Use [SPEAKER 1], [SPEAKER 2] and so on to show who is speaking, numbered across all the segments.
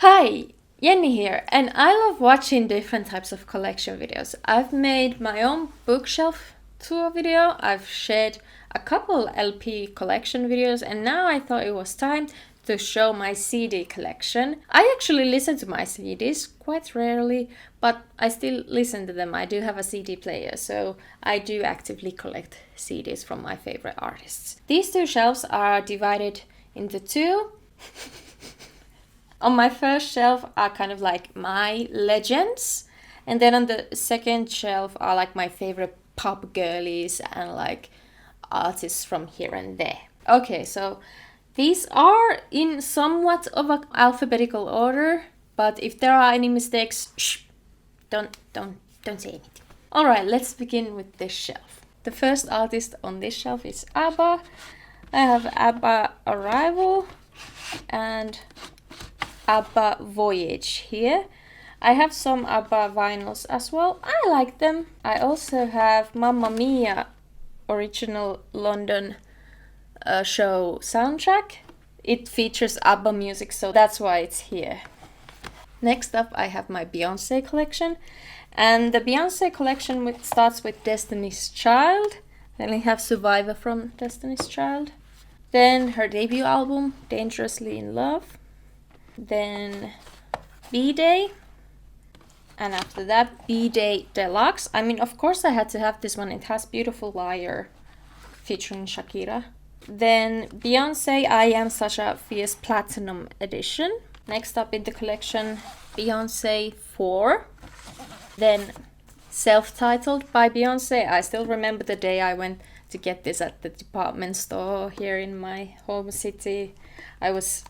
[SPEAKER 1] Hi, Jenni here, and I love watching different types of collection videos. I've made my own bookshelf tour video, I've shared a couple LP collection videos, and now I thought it was time to show my CD collection. I actually listen to my CDs quite rarely, but I still listen to them. I do have a CD player, so I do actively collect CDs from my favorite artists. These two shelves are divided into two. On my first shelf are kind of like my legends, and then on the second shelf are like my favorite pop girlies and like artists from here and there. Okay, so these are in somewhat of an alphabetical order, but if there are any mistakes, don't say anything. All right, let's begin with this shelf. The first artist on this shelf is ABBA. I have ABBA Arrival and ABBA Voyage here. I have some ABBA vinyls as well. I like them. I also have Mamma Mia original London show soundtrack. It features ABBA music, so that's why it's here. Next up, I have my Beyonce collection. And the Beyonce collection starts with Destiny's Child. Then we have Survivor from Destiny's Child. Then her debut album, Dangerously in Love. Then B-Day, and after that B-Day Deluxe. I mean, of course I had to have this one. It has Beautiful Liar featuring Shakira. Then Beyonce, I Am Such a Fierce Platinum Edition. Next up in the collection, Beyonce 4. Then Self-Titled by Beyonce. I still remember the day I went to get this at the department store here in my home city. I was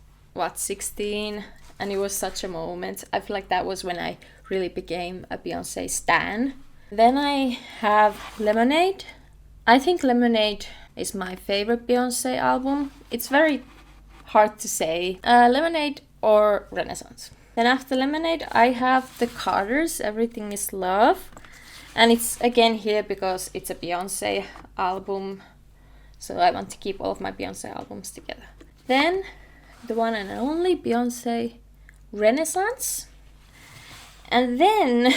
[SPEAKER 1] 16, and it was such a moment. I feel like that was when I really became a Beyonce stan. Then I have Lemonade. I think Lemonade is my favorite Beyonce album. It's very hard to say. Lemonade or Renaissance. Then after Lemonade, I have The Carters, Everything is Love. And it's again here because it's a Beyonce album. So I want to keep all of my Beyonce albums together. Then the one and only Beyonce Renaissance. And then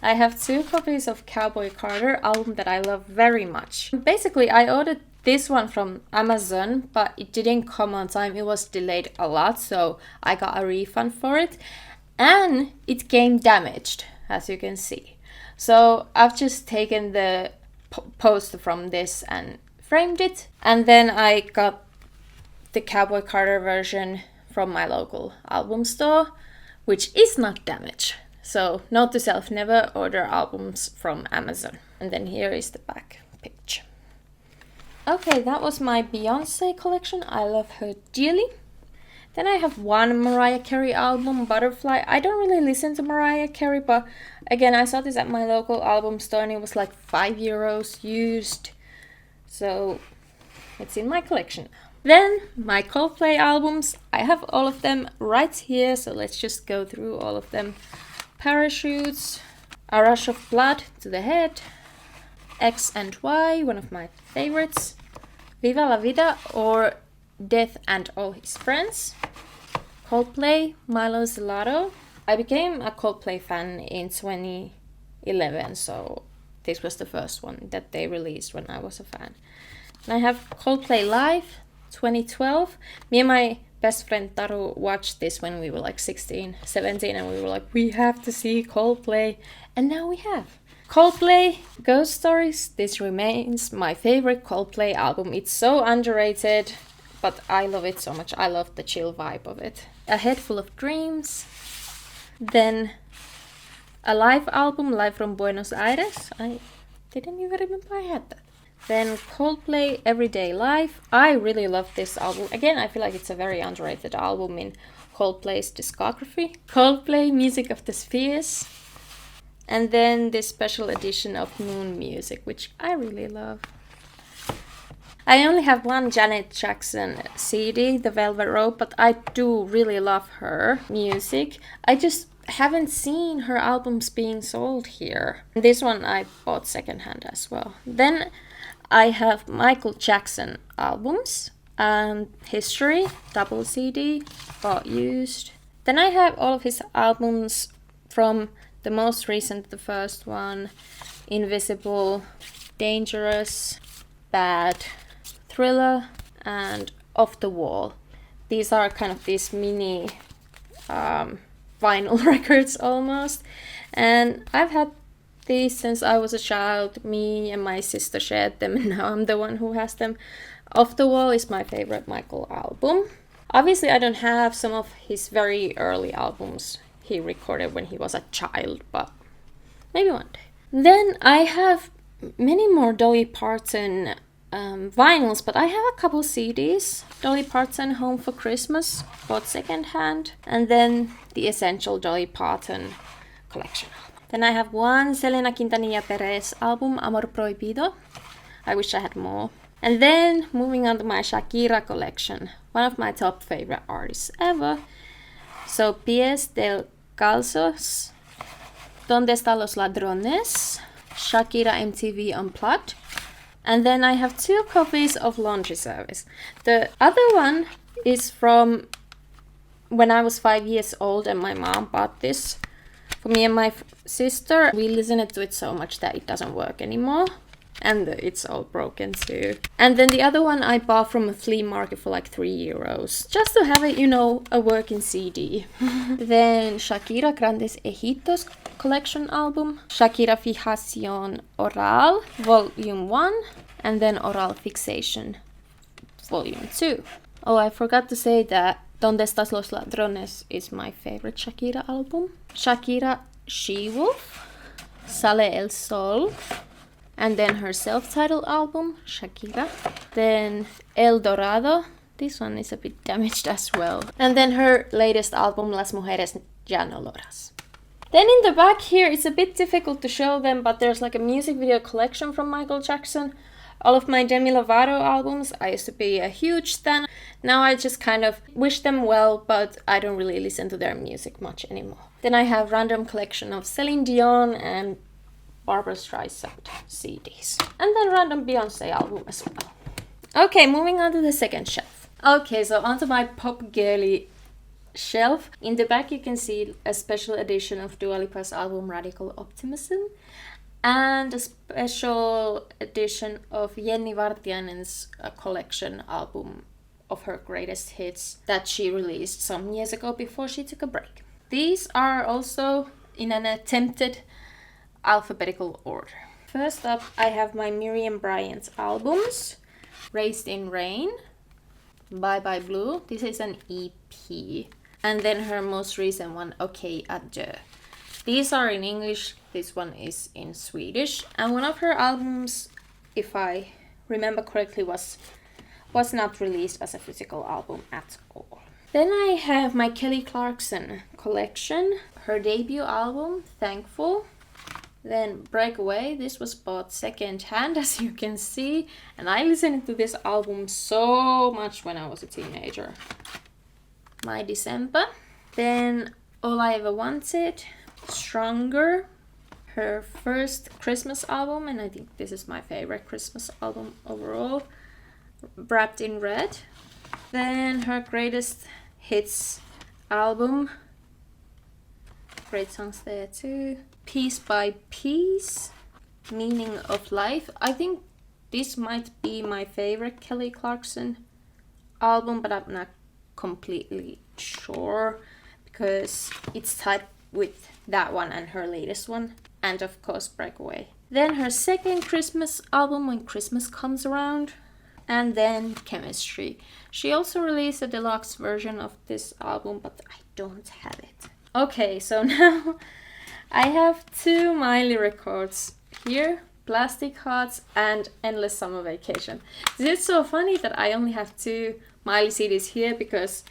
[SPEAKER 1] I have 2 copies of Cowboy Carter album that I love very much. Basically, I ordered this one from Amazon, but it didn't come on time. It was delayed a lot, so I got a refund for it. And it came damaged, as you can see. So I've just taken the poster from this and framed it. And then I got the Cowboy Carter version from my local album store, which is not damaged. So note to self, never order albums from Amazon. And then here is the back picture. Okay, that was my Beyonce collection. I love her dearly. Then I have one Mariah Carey album, Butterfly. I don't really listen to Mariah Carey, but again, I saw this at my local album store and it was like €5 used. So it's in my collection now. Then my Coldplay albums, I have all of them right here, so let's just go through all of them. Parachutes, A Rush of Blood to the Head, X and Y, one of my favorites, Viva La Vida or Death and All His Friends, Coldplay, Milo Gelato. I became a Coldplay fan in 2011, so this was the first one that they released when I was a fan. And I have Coldplay Live 2012. Me and my best friend Taru watched this when we were like 16, 17, and we were like, we have to see Coldplay. And now we have. Coldplay, Ghost Stories. This remains my favorite Coldplay album. It's so underrated, but I love it so much. I love the chill vibe of it. A Head Full of Dreams. Then a live album, live from Buenos Aires. I didn't even remember I had that. Then Coldplay Everyday Life. I really love this album. Again, I feel like it's a very underrated album in Coldplay's discography. Coldplay Music of the Spheres. And then this special edition of Moon Music, which I really love. I only have one Janet Jackson CD, The Velvet Rope, but I do really love her music. I just haven't seen her albums being sold here. This one I bought secondhand as well. Then I have Michael Jackson albums and History, double CD, bought used. Then I have all of his albums from the most recent, the first one, Invisible, Dangerous, Bad, Thriller, and Off the Wall. These are kind of these mini vinyl records almost. And I've had these since I was a child. Me and my sister shared them, and now I'm the one who has them. Off the Wall is my favorite Michael album. Obviously, I don't have some of his very early albums he recorded when he was a child, but maybe one day. Then I have many more Dolly Parton vinyls, but I have a couple CDs. Dolly Parton Home for Christmas, bought secondhand, and then the Essential Dolly Parton collection album. Then I have one Selena Quintanilla Perez album, Amor Prohibido. I wish I had more. And then moving on to my Shakira collection, one of my top favorite artists ever. So Pies del Calzos, Donde Están los Ladrones, Shakira MTV Unplugged. And then I have 2 copies of Laundry Service. The other one is from when I was 5 years old and my mom bought this for me and my sister. We listened to it so much that it doesn't work anymore. And it's all broken too. And then the other one I bought from a flea market for like €3. Just to have it, you know, a working CD. Then Shakira Grandes Ejitos collection album. Shakira Fijación Oral, Volume 1. And then Oral Fixation, Volume 2. Oh, I forgot to say that Donde Estás los Ladrones is my favorite Shakira album. Shakira She-Wolf, Sale el Sol. And then her self-titled album, Shakira. Then El Dorado. This one is a bit damaged as well. And then her latest album, Las Mujeres Ya No Loras. Then in the back here, it's a bit difficult to show them, but there's like a music video collection from Michael Jackson. All of my Demi Lovato albums, I used to be a huge stan. Now I just kind of wish them well, but I don't really listen to their music much anymore. Then I have random collection of Celine Dion and Barbra Streisand CDs. And then random Beyonce album as well. Okay, moving on to the second shelf. Okay, so onto my pop girly shelf. In the back you can see a special edition of Dua Lipa's album Radical Optimism. And a special edition of Jenni Vartiainen's collection album of her greatest hits that she released some years ago before she took a break. These are also in an attempted alphabetical order. First up, I have my Miriam Bryant albums. Raised in Rain, Bye Bye Blue. This is an EP. And then her most recent one, Okay Adieu. These are in English, this one is in Swedish. And one of her albums, if I remember correctly, was not released as a physical album at all. Then I have my Kelly Clarkson collection. Her debut album, Thankful. Then Breakaway, this was bought second hand as you can see. And I listened to this album so much when I was a teenager. My December. Then All I Ever Wanted. Stronger, her first Christmas album, and I think this is my favorite Christmas album overall, Wrapped in Red. Then her greatest hits album, great songs there too, Piece by Piece, Meaning of Life. I think this might be my favorite Kelly Clarkson album, but I'm not completely sure because it's tied with that one and her latest one, and of course Breakaway. Then her second Christmas album, When Christmas Comes Around, and then Chemistry. She also released a deluxe version of this album, but I don't have it. Okay, so now I have 2 Miley records here, Plastic Hearts and Endless Summer Vacation. It's so funny that I only have 2 Miley CDs here because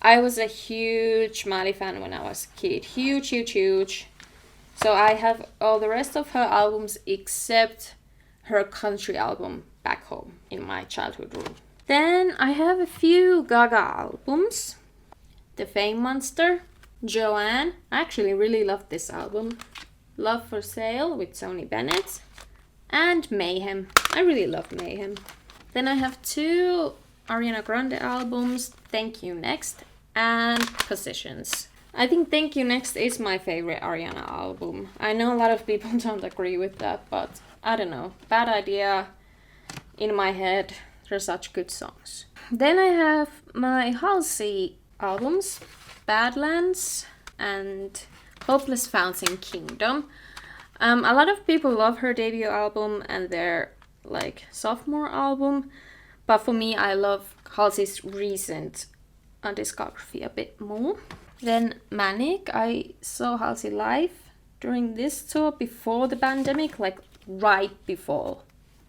[SPEAKER 1] I was a huge Miley fan when I was a kid. Huge. So I have all the rest of her albums except her country album Back Home in my childhood room. Then I have a few Gaga albums. The Fame Monster, Joanne. I actually really love this album. Love for Sale with Tony Bennett. And Mayhem. I really love Mayhem. Then I have 2 Ariana Grande albums, Thank You Next and Positions. I think Thank You Next is my favorite Ariana album. I know a lot of people don't agree with that, but I don't know. Bad Idea, In My Head, they're such good songs. Then I have my Halsey albums, Badlands and Hopeless Fountain Kingdom. A lot of people love her debut album and their like sophomore album, but for me I love Halsey's recent discography a bit more. Then Manic, I saw Halsey live during this tour before the pandemic, like right before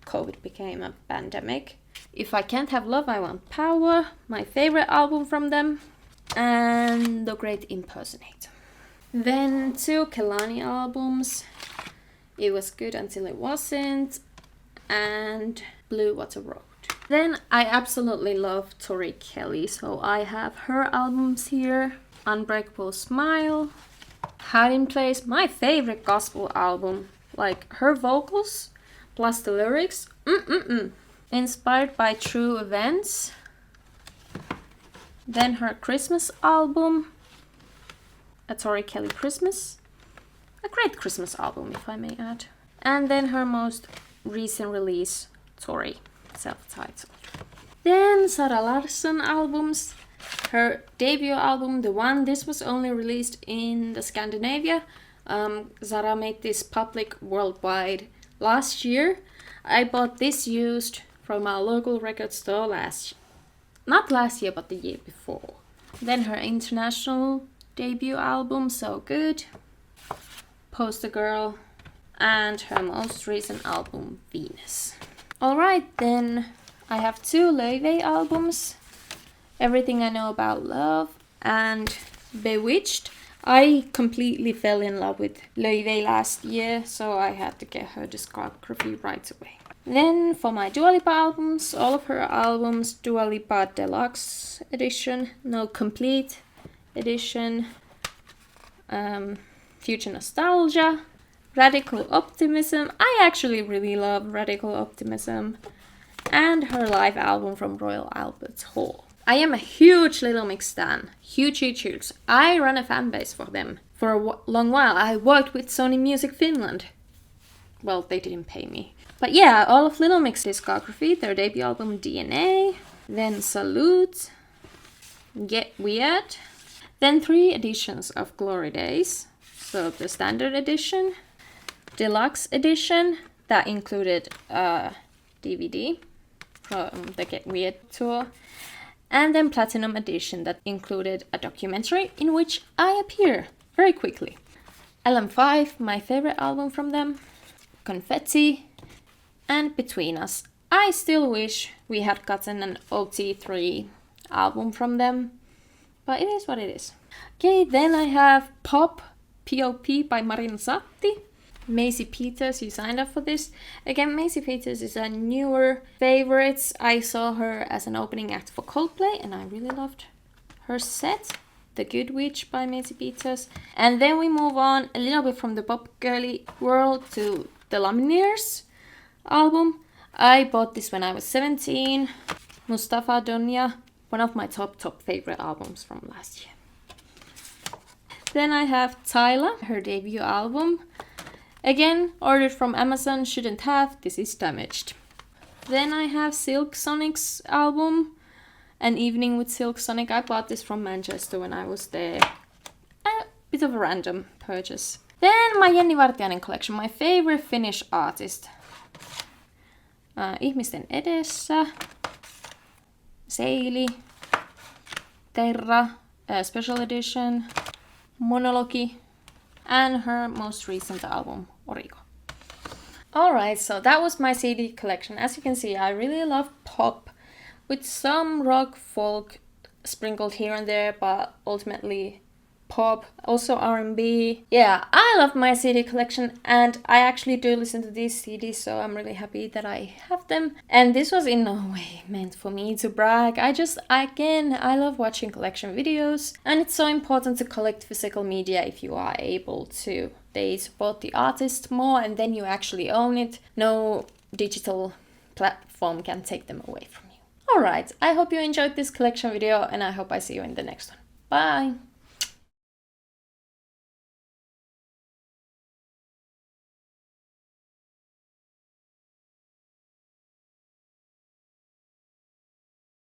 [SPEAKER 1] COVID became a pandemic. If I Can't Have Love, I Want Power, my favorite album from them, and The Great Impersonator. Then 2 Kehlani albums, It Was Good Until It Wasn't, and Blue Water Road. Then I absolutely love Tori Kelly, so I have her albums here. Unbreakable Smile, Hiding Place, my favorite gospel album. Like her vocals plus the lyrics, Inspired by True Events. Then her Christmas album, A Tori Kelly Christmas. A great Christmas album, if I may add. And then her most recent release, Tori, self-titled. Then Zara Larsson albums. Her debut album, The One, this was only released in the Scandinavia. Zara made this public worldwide last year. I bought this used from our local record store not last year, but the year before. Then her international debut album, So Good, Poster Girl, and her most recent album, Venus. Alright, then I have 2 laufey albums, Everything I Know About Love and Bewitched. I completely fell in love with laufey last year, so I had to get her discography right away. Then for my Dua Lipa albums, all of her albums, Dua Lipa Deluxe Edition, no Complete Edition, Future Nostalgia, Radical Optimism. I actually really love Radical Optimism, and her live album from Royal Albert Hall. I am a huge Little Mix stan. Huge. I run a fan base for them. For a long while, I worked with Sony Music Finland. Well, they didn't pay me. But yeah, all of Little Mix discography, their debut album DNA, then Salute, Get Weird, then 3 editions of Glory Days. So the standard edition, deluxe edition, that included a DVD from the Get Weird tour, and then platinum edition that included a documentary in which I appear very quickly. LM5, my favorite album from them, Confetti, and Between Us. I still wish we had gotten an OT3 album from them, but it is what it is. Okay, then I have Pop, P.O.P. by Marina Satti. Maisie Peters, you signed up for this. Again, Maisie Peters is a newer favorite. I saw her as an opening act for Coldplay and I really loved her set. The Good Witch by Maisie Peters. And then we move on a little bit from the pop girly world to the Lumineers album. I bought this when I was 17. Mustafa Donya, one of my top favorite albums from last year. Then I have Tyla, her debut album. Again, ordered from Amazon, shouldn't have, this is damaged. Then I have Silk Sonic's album, An Evening with Silk Sonic. I bought this from Manchester when I was there. A bit of a random purchase. Then my Jenni Vartiainen collection, my favorite Finnish artist. Ihmisten edessä, Seili, Terra, special edition, Monologi, and her most recent album, Origo. Alright, so that was my CD collection. As you can see, I really love pop with some rock, folk sprinkled here and there, but ultimately pop, also R&B. Yeah, I love my CD collection and I actually do listen to these CDs, so I'm really happy that I have them. And this was in no way meant for me to brag. I love watching collection videos and it's so important to collect physical media if you are able to. They support the artist more and then you actually own it. No digital platform can take them away from you. Alright, I hope you enjoyed this collection video and I hope I see you in the next one. Bye.